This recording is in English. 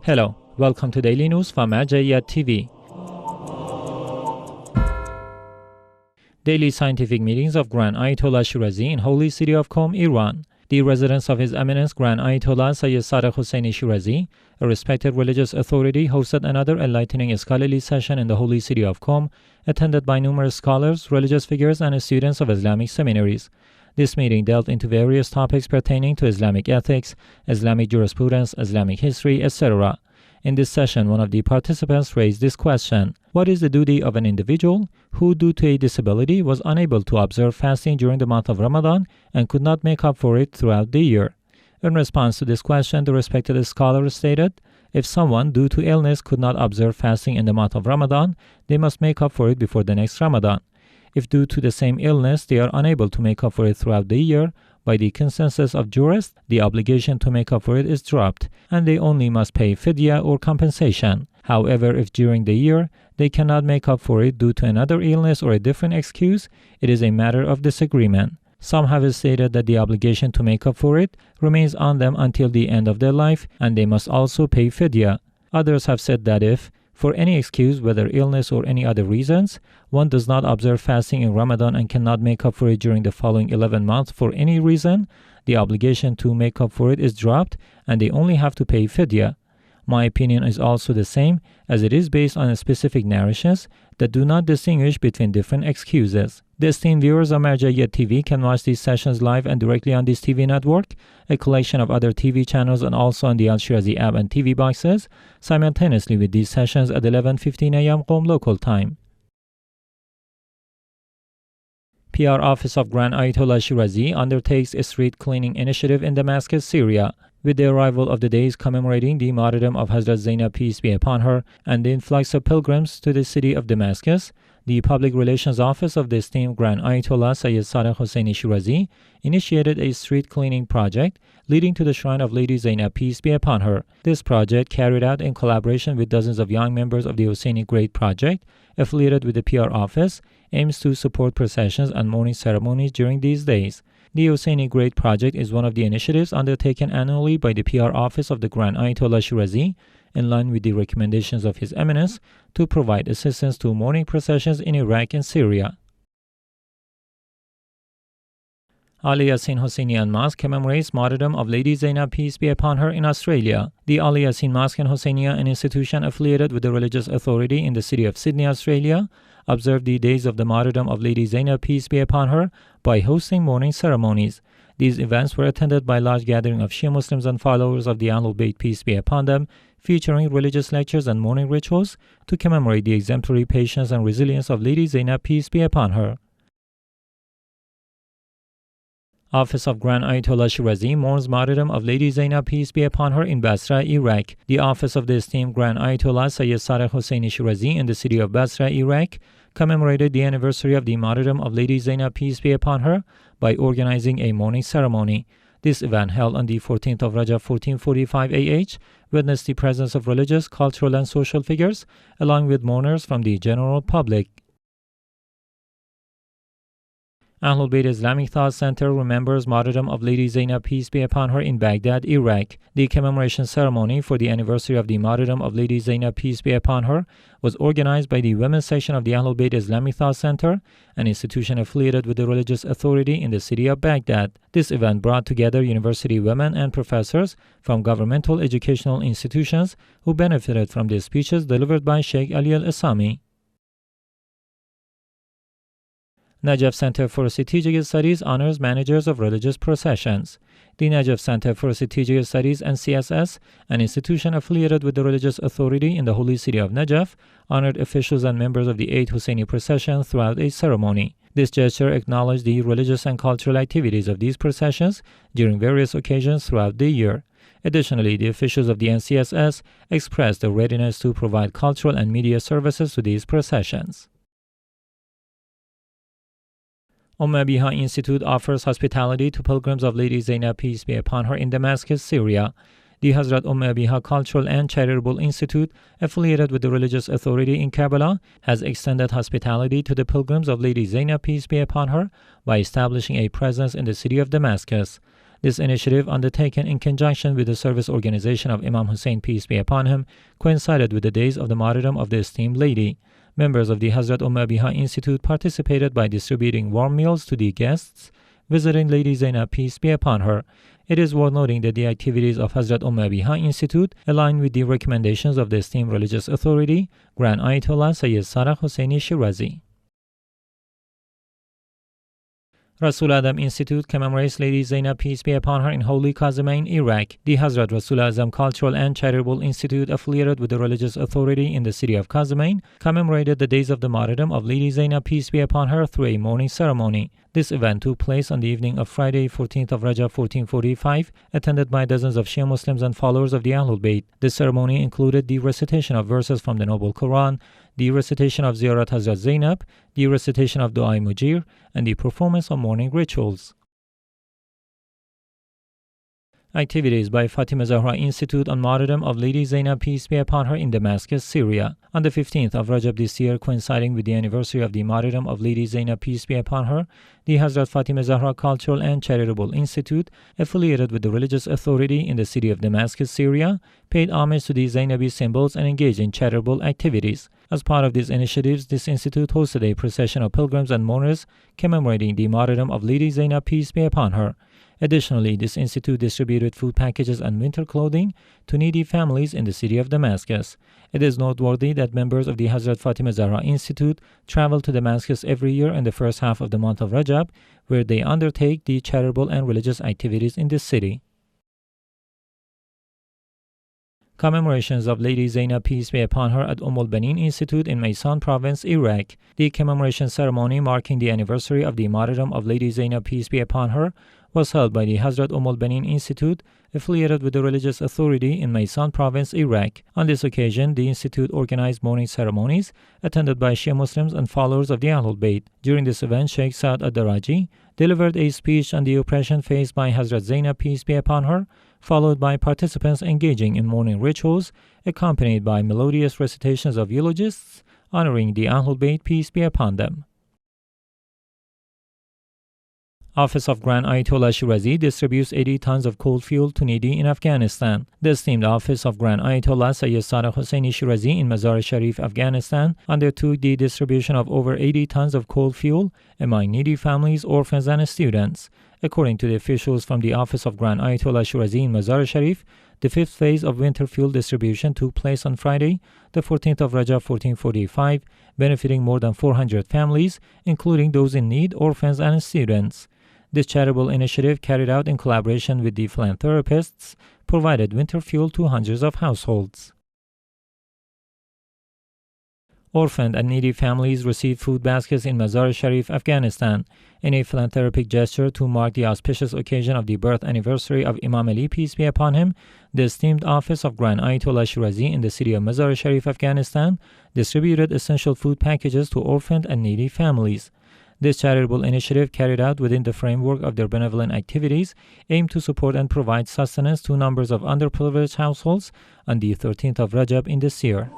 Hello, welcome to Daily News from Al-Jayed TV. Daily scientific meetings of Grand Ayatollah Shirazi in holy city of Qom, Iran. The residence of His Eminence Grand Ayatollah Sayyid Sadr Husseini Shirazi, a respected religious authority, hosted another enlightening scholarly session in the holy city of Qom, attended by numerous scholars, religious figures, and students of Islamic seminaries. This meeting delved into various topics pertaining to Islamic ethics, Islamic jurisprudence, Islamic history, etc. In this session, one of the participants raised this question: what is the duty of an individual who, due to a disability, was unable to observe fasting during the month of Ramadan and could not make up for it throughout the year? In response to this question, the respected scholar stated, if someone, due to illness, could not observe fasting in the month of Ramadan, they must make up for it before the next Ramadan. If due to the same illness they are unable to make up for it throughout the year, by the consensus of jurists, the obligation to make up for it is dropped, and they only must pay fidya or compensation. However, if during the year they cannot make up for it due to another illness or a different excuse, it is a matter of disagreement. Some have stated that the obligation to make up for it remains on them until the end of their life, and they must also pay fidya. Others have said that if, for any excuse, whether illness or any other reasons, one does not observe fasting in Ramadan and cannot make up for it during the following 11 months for any reason, the obligation to make up for it is dropped and they only have to pay fidya. My opinion is also the same, as it is based on specific narrations that do not distinguish between different excuses. The esteemed viewers of Al-Jayed TV can watch these sessions live and directly on this TV network, a collection of other TV channels, and also on the Al-Shirazi app and TV boxes, simultaneously with these sessions at 11:15 a.m. Qom local time. PR Office of Grand Ayatollah Shirazi undertakes a street cleaning initiative in Damascus, Syria. With the arrival of the days commemorating the martyrdom of Hazrat Zainab, peace be upon her, and the influx of pilgrims to the city of Damascus, the Public Relations Office of the esteemed Grand Ayatollah Sayyid Sadr Husseini Shirazi initiated a street cleaning project leading to the shrine of Lady Zainab, peace be upon her. This project, carried out in collaboration with dozens of young members of the Husayni Great Project, affiliated with the PR office, aims to support processions and mourning ceremonies during these days. The Husayni Great Project is one of the initiatives undertaken annually by the PR office of the Grand Ayatollah Shirazi, in line with the recommendations of His Eminence, to provide assistance to mourning processions in Iraq and Syria. Yaseen Husayniya Mosque commemorates martyrdom of Lady Zainab, peace be upon her, in Australia. The Yaseen Mosque in Husayniya, an institution affiliated with the religious authority in the city of Sydney, Australia, observed the days of the martyrdom of Lady Zainab, peace be upon her, by hosting mourning ceremonies. These events were attended by a large gathering of Shia Muslims and followers of the AhlulBayt, peace be upon them, featuring religious lectures and mourning rituals to commemorate the exemplary patience and resilience of Lady Zainab, peace be upon her. Office of Grand Ayatollah Shirazi mourns martyrdom of Lady Zainab, peace be upon her, in Basra, Iraq. The office of the esteemed Grand Ayatollah Sayyid Sadr Husseini Shirazi in the city of Basra, Iraq, commemorated the anniversary of the martyrdom of Lady Zainab, peace be upon her, by organizing a mourning ceremony. This event, held on the 14th of Rajab 1445 AH, witnessed the presence of religious, cultural, and social figures, along with mourners from the general public. AhlulBayt Islamic Thought Center remembers martyrdom of Lady Zainab, peace be upon her, in Baghdad, Iraq. The commemoration ceremony for the anniversary of the martyrdom of Lady Zainab, peace be upon her, was organized by the women's section of the AhlulBayt Islamic Thought Center, an institution affiliated with the religious authority in the city of Baghdad. This event brought together university women and professors from governmental educational institutions who benefited from the speeches delivered by Sheikh Ali al-Assami. Najaf Center for Strategic Studies honors managers of religious processions. The Najaf Center for Strategic Studies (NCSS), an institution affiliated with the religious authority in the holy city of Najaf, honored officials and members of the 8 Husayni processions throughout a ceremony. This gesture acknowledged the religious and cultural activities of these processions during various occasions throughout the year. Additionally, the officials of the NCSS expressed their readiness to provide cultural and media services to these processions. Abiha Institute offers hospitality to pilgrims of Lady Zainab, peace be upon her, in Damascus, Syria. The Hazrat Abiha Cultural and Charitable Institute, affiliated with the religious authority in Kabbalah, has extended hospitality to the pilgrims of Lady Zainab, peace be upon her, by establishing a presence in the city of Damascus. This initiative, undertaken in conjunction with the service organization of Imam Hussein, peace be upon him, coincided with the days of the martyrdom of the esteemed lady. Members of the Hazrat Abiha Institute participated by distributing warm meals to the guests visiting Lady Zainab, peace be upon her. It is worth noting that the activities of Hazrat Abiha Institute align with the recommendations of the esteemed religious authority, Grand Ayatollah Sayyid Zahra Husayni Shirazi. Rasul Azam Institute commemorates Lady Zainab, peace be upon her, in holy Kazemain, Iraq. The Hazrat Rasul Azam Cultural and Charitable Institute, affiliated with the religious authority in the city of Kazemain, commemorated the days of the martyrdom of Lady Zainab, peace be upon her, through a mourning ceremony. This event took place on the evening of Friday, 14th of Rajab 1445, attended by dozens of Shia Muslims and followers of the AhlulBayt. The ceremony included the recitation of verses from the Noble Quran, the recitation of Ziyarat Hazrat Zainab, the recitation of Dua Mujir, and the performance of mourning rituals. Activities by Fatima Zahra Institute on Martyrdom of Lady Zainab, peace be upon her, in Damascus, Syria. On the 15th of Rajab this year, coinciding with the anniversary of the martyrdom of Lady Zainab, peace be upon her, the Hazrat Fatima Zahra Cultural and Charitable Institute, affiliated with the religious authority in the city of Damascus, Syria, paid homage to the Zainabi symbols and engaged in charitable activities. As part of these initiatives, this institute hosted a procession of pilgrims and mourners commemorating the martyrdom of Lady Zainab, peace be upon her. Additionally, this institute distributed food packages and winter clothing to needy families in the city of Damascus. It is noteworthy that members of the Hazrat Fatima Zahra Institute travel to Damascus every year in the first half of the month of Rajab, where they undertake the charitable and religious activities in this city. Commemorations of Lady Zainab, peace be upon her, at Banin Institute in Maysan Province, Iraq. The commemoration ceremony marking the anniversary of the martyrdom of Lady Zainab, peace be upon her, was held by the Hazrat Banin Institute, affiliated with the religious authority in Maysan Province, Iraq. On this occasion, the institute organized mourning ceremonies attended by Shia Muslims and followers of the AhlulBayt. During this event, Sheikh Saad ad-Daraji delivered a speech on the oppression faced by Hazrat Zainab, peace be upon her, followed by participants engaging in mourning rituals, accompanied by melodious recitations of eulogists honoring the AhlulBayt, peace be upon them. Office of Grand Ayatollah Shirazi distributes 80 tons of coal fuel to needy in Afghanistan. The esteemed Office of Grand Ayatollah Sayyid Zahra Husayni Shirazi in Mazar Sharif, Afghanistan, undertook the distribution of over 80 tons of coal fuel among needy families, orphans, and students. According to the officials from the Office of Grand Ayatollah Shirazi in Mazar Sharif, the fifth phase of winter fuel distribution took place on Friday, the 14th of Rajab 1445, benefiting more than 400 families, including those in need, orphans, and students. This charitable initiative, carried out in collaboration with the philanthropists, provided winter fuel to hundreds of households. Orphaned and needy families received food baskets in Mazar Sharif, Afghanistan, in a philanthropic gesture to mark the auspicious occasion of the birth anniversary of Imam Ali, peace be upon him. The esteemed Office of Grand Ayatollah Shirazi in the city of Mazar Sharif, Afghanistan, distributed essential food packages to orphaned and needy families. This charitable initiative, carried out within the framework of their benevolent activities, aimed to support and provide sustenance to numbers of underprivileged households on the 13th of Rajab in this year.